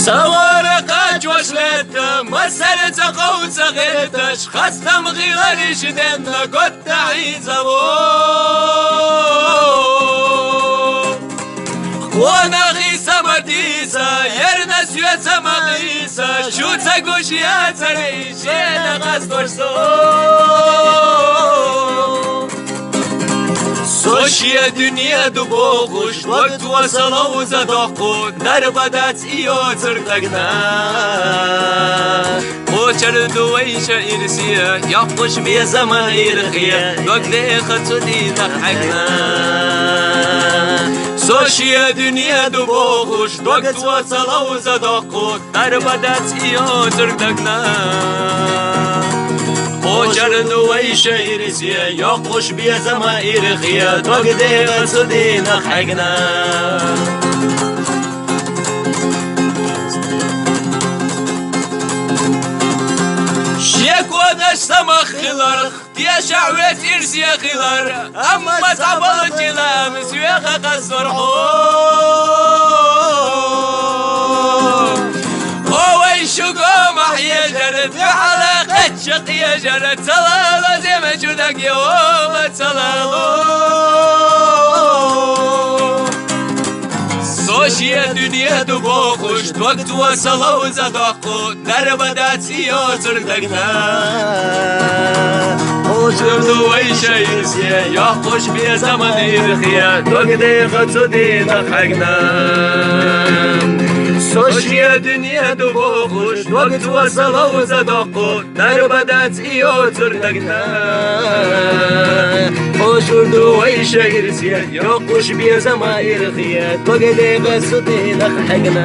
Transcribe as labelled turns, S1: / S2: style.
S1: سوارقاج وصلت مسألة قوس غيرتش خستم غيرش دم قد عيزه وانا غيسة مديسة يرنا سيوة مغيسة شو تقوش يا تريش انا غاز سوشيا دنيا دبوغوش وقت وصلوا وزدقوا نربدات ايو ترتقنا وشر دويشة إرسية يقوش بيا زمان إرخية وقلي خطو دي ضحكنا سوشيا دنيا دبوغوش وقت وصلوا وزدقوا نربدات ايو ترتقنا وشر دويشة إرسية يقوش بيا زمان إرخية وقلي خطو دي ضحكنا شيك ودش سمخ خلر يا شعوة إرسي يا خلر أما تعبلت لا مسويخة قصر هو يشقو محيا جرد حلقة شقية جرد تلالة زي ما جودك يوم تلالو سوشيا دنيا دبوخوش وقت وصلوا وزدقوا نربدات ايو تردقنا وشر دويشة يرسيا يقوش بيا زمن يرخيا وقدي خطو دي ضحكنا سوشيا دنيا دبوخوش وقت وصلوا وزدقوا نربدات ايو تردقنا وشر دويشة يرسيا يقوش بيا زمن يرخيا وقدي خطو دي ضحكنا